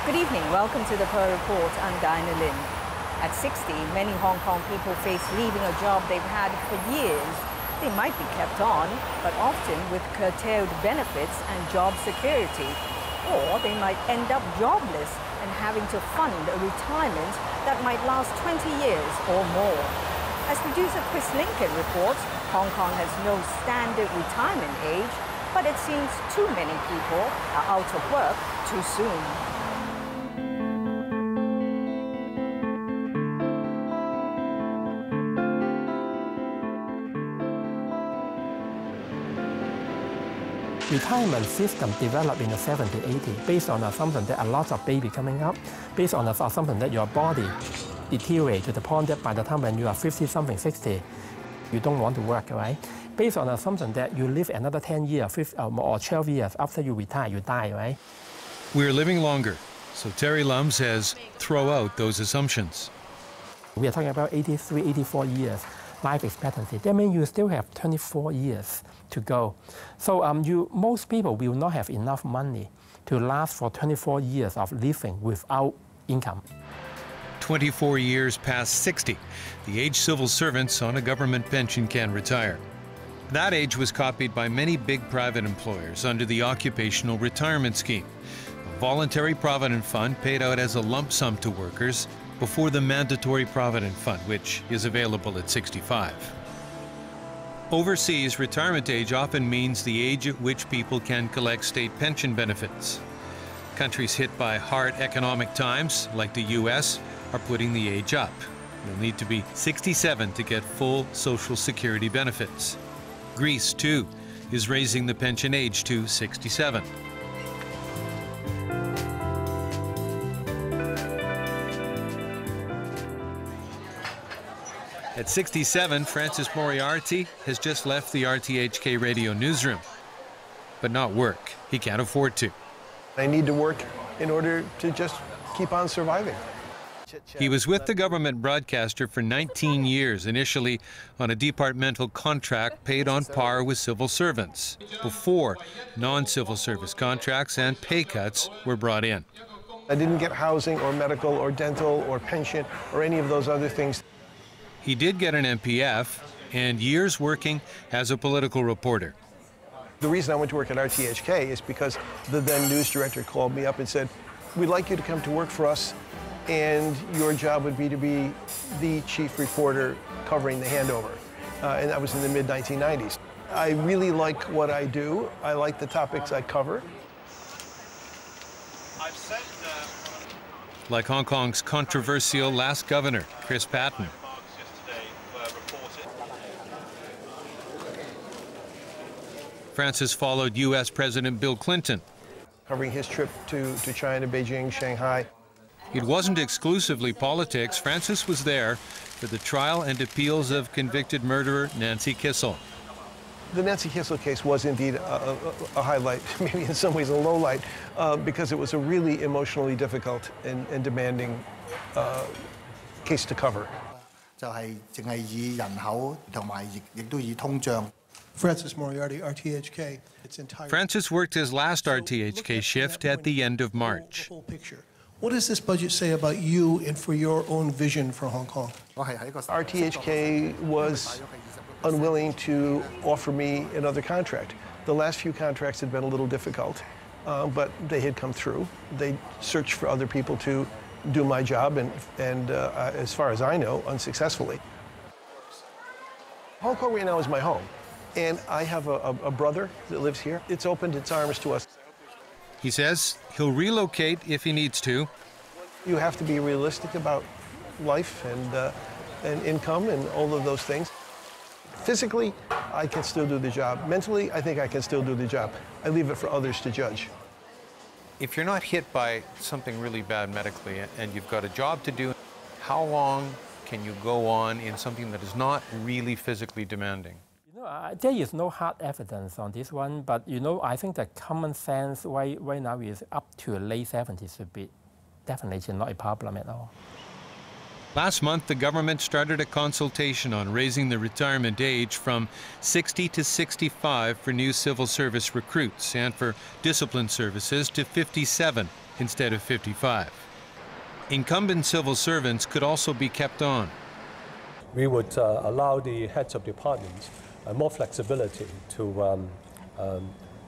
Good evening. Welcome to the Pearl Report. I'm Diana Lin. At 60, many Hong Kong people face leaving a job they've had for years. They might be kept on, but often with curtailed benefits and job security. Or they might end up jobless and having to fund a retirement that might last 20 years or more. As producer Chris Lincoln reports, Hong Kong has no standard retirement age, but it seems too many people are out of work too soon. Retirement system developed in the 70s, 80s, based on the assumption that a lot of baby coming up, based on the assumption that your body deteriorates to the point that by the time when you are 50-something, 60, you don't want to work, right? Based on the assumption that you live another 10 years, 15, or 12 years after you retire, you die, right? We're living longer, so Terry Lum says throw out those assumptions. We are talking about 83, 84 years life expectancy. That means you still have 24 years to go. So most people will not have enough money to last for 24 years of living without income. 24 years past 60, the age civil servants on a government pension can retire. That age was copied by many big private employers under the Occupational Retirement Scheme, a voluntary provident fund paid out as a lump sum to workers before the mandatory provident fund, which is available at 65. Overseas, retirement age often means the age at which people can collect state pension benefits. Countries hit by hard economic times, like the US, are putting the age up. You'll need to be 67 to get full Social Security benefits. Greece, too, is raising the pension age to 67. At 67, Francis Moriarty has just left the RTHK radio newsroom. But not work. He can't afford to. I need to work in order to just keep on surviving. He was with the government broadcaster for 19 years, initially on a departmental contract paid on par with civil servants, before non-civil service contracts and pay cuts were brought in. I didn't get housing or medical or dental or pension or any of those other things. He did get an MPF and years working as a political reporter. The reason I went to work at RTHK is because the then news director called me up and said, "We'd like you to come to work for us, and your job would be to be the chief reporter covering the handover." And that was in the mid-1990s. I really like what I do. I like the topics I cover. Like Hong Kong's controversial last governor, Chris Patten. Francis followed U.S. President Bill Clinton. Covering his trip to China, Beijing, Shanghai. It wasn't exclusively politics. Francis was there for the trial and appeals of convicted murderer Nancy Kissel. The Nancy Kissel case was indeed a highlight, maybe in some ways a low light, because it was a really emotionally difficult and demanding case to cover. Francis Moriarty, RTHK. Francis worked his last RTHK shift at the end of March. What does this budget say about you and for your own vision for Hong Kong? RTHK was unwilling to offer me another contract. The last few contracts had been a little difficult, but they had come through. They searched for other people to do my job, and as far as I know, unsuccessfully. Hong Kong right now is my home. And I have a brother that lives here. It's opened its arms to us. He says he'll relocate if he needs to. You have to be realistic about life and income and all of those things. Physically, I can still do the job. Mentally, I think I can still do the job. I leave it for others to judge. If you're not hit by something really bad medically and you've got a job to do, how long can you go on in something that is not really physically demanding? There is no hard evidence on this one, but I think that common sense right now is up to late 70s should be definitely not a problem at all. Last month, the government started a consultation on raising the retirement age from 60 to 65 for new civil service recruits and for discipline services to 57. instead of 55. Incumbent civil servants could also be kept on. We would allow the heads of departments more flexibility to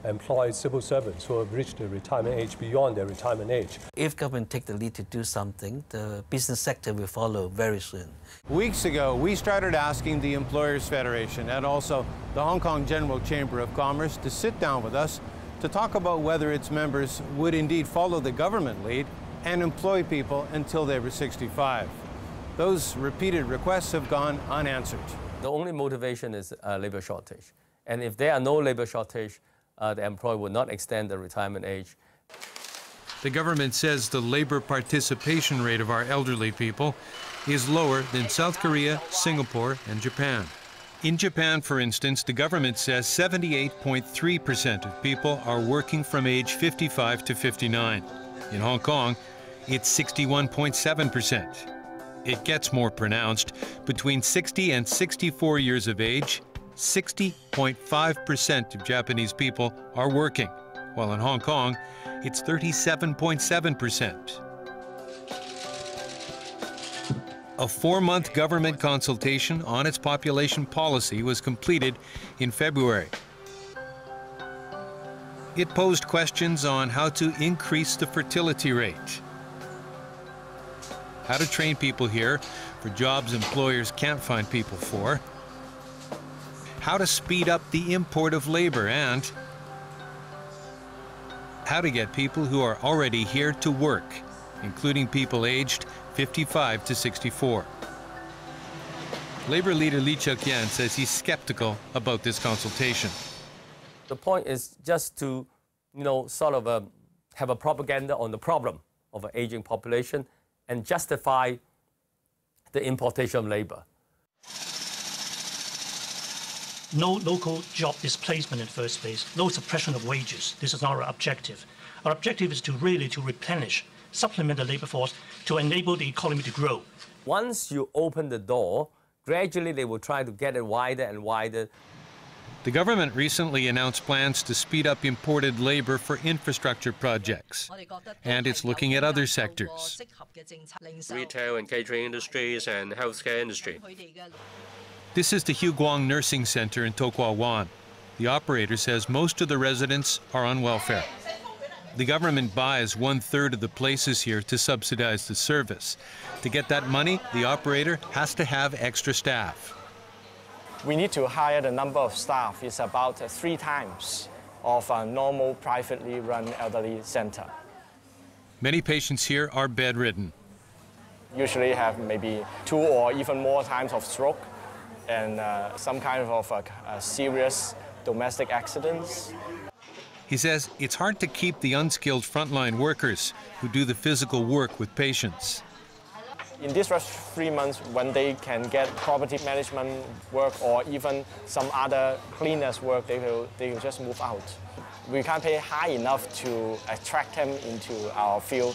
employ civil servants who have reached the retirement age beyond their retirement age. If government take the lead to do something, the business sector will follow very soon. Weeks ago, we started asking the Employers Federation and also the Hong Kong General Chamber of Commerce to sit down with us to talk about whether its members would indeed follow the government lead and employ people until they were 65. Those repeated requests have gone unanswered. The only motivation is labor shortage. And if there are no labor shortage, the employer would not extend the retirement age. The government says the labor participation rate of our elderly people is lower than South Korea, Singapore, and Japan. In Japan, for instance, the government says 78.3% of people are working from age 55 to 59. In Hong Kong, it's 61.7%. It gets more pronounced. Between 60 and 64 years of age, 60.5% of Japanese people are working, while in Hong Kong, it's 37.7%. A 4-month government consultation on its population policy was completed in February. It posed questions on how to increase the fertility rate, how to train people here for jobs employers can't find people for, how to speed up the import of labor, and how to get people who are already here to work, including people aged 55 to 64. Labor leader Lee Cheuk-yan says he's skeptical about this consultation. The point is just to, sort of have a propaganda on the problem of an aging population and justify the importation of labor. No local job displacement in the first place, no suppression of wages. This is not our objective. Our objective is to really replenish, supplement the labor force to enable the economy to grow. Once you open the door, gradually they will try to get it wider and wider. The government recently announced plans to speed up imported labor for infrastructure projects, and it's looking at other sectors. Retail and catering industries and healthcare industry. This is the Hugh Guang Nursing Center in To Kwa Wan. The operator says most of the residents are on welfare. The government buys 1/3 of the places here to subsidize the service. To get that money, the operator has to have extra staff. We need to hire the number of staff is about 3 times of a normal privately run elderly center. Many patients here are bedridden. Usually have maybe 2 or even more times of stroke and some kind of serious domestic accidents. He says it's hard to keep the unskilled frontline workers who do the physical work with patients. In these first 3 months, when they can get property management work or even some other cleaners work, they will just move out. We can't pay high enough to attract them into our field.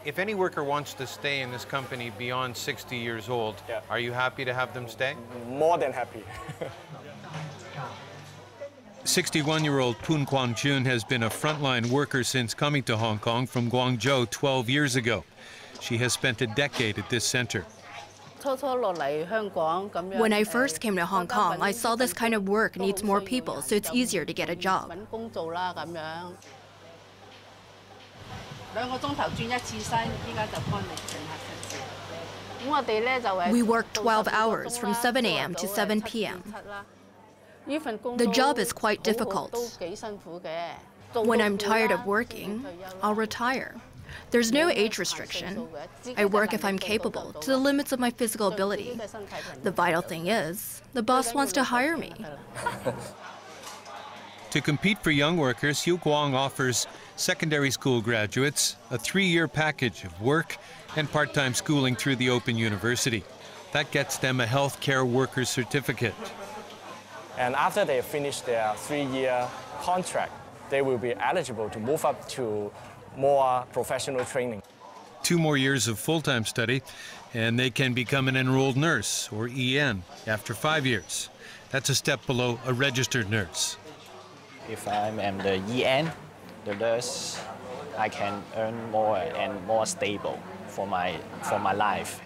If any worker wants to stay in this company beyond 60 years old, are you happy to have them stay? More than happy. 61-year-old Poon Kwan Chun has been a frontline worker since coming to Hong Kong from Guangzhou 12 years ago. She has spent a decade at this center. When I first came to Hong Kong, I saw this kind of work needs more people, so it's easier to get a job. We work 12 hours from 7 a.m. to 7 p.m. The job is quite difficult. When I'm tired of working, I'll retire. There's no age restriction. I work if I'm capable, to the limits of my physical ability. The vital thing is, the boss wants to hire me. To compete for young workers, Hugh Guang offers secondary school graduates a 3-year package of work and part-time schooling through the Open University. That gets them a healthcare workers certificate. And after they finish their 3-year contract, they will be eligible to move up to more professional training. 2 more years of full-time study, and they can become an enrolled nurse, or EN, after 5 years. That's a step below a registered nurse. If I am the EN, the nurse, I can earn more and more stable for my life.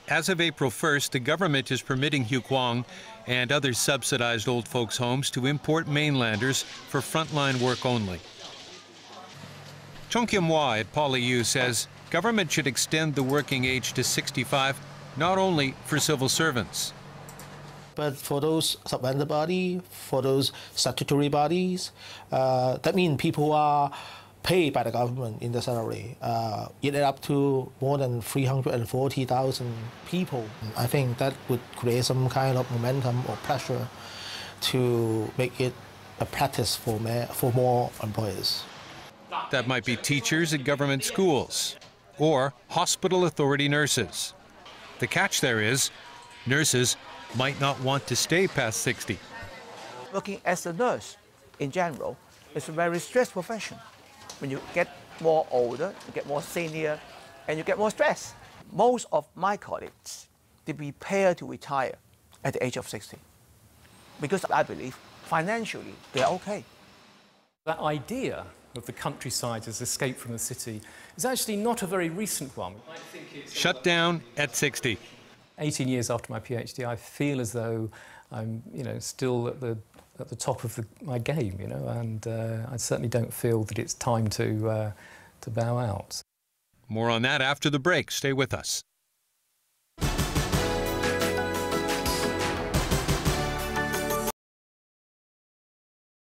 As of April 1st, the government is permitting Hugh Kwong and other subsidized old folks' homes to import mainlanders for frontline work only. Chong Kim-Wah at PolyU says government should extend the working age to 65, not only for civil servants. But for those subvented bodies, for those statutory bodies, that means people who are paid by the government in the salary, it up to more than 340,000 people. I think that would create some kind of momentum or pressure to make it a practice for more employers. That might be teachers at government schools or hospital authority nurses. The catch there is, nurses might not want to stay past 60. Working as a nurse, in general, is a very stressful profession. When you get more older, you get more senior, and you get more stress. Most of my colleagues, they prepare to retire at the age of 60. Because I believe, financially, they're okay. That idea of the countryside as escape from the city is actually not a very recent one. Shut down at 60. 18 years after my PhD, I feel as though I'm, still at the top of my game, and I certainly don't feel that it's time to bow out. More on that after the break. Stay with us.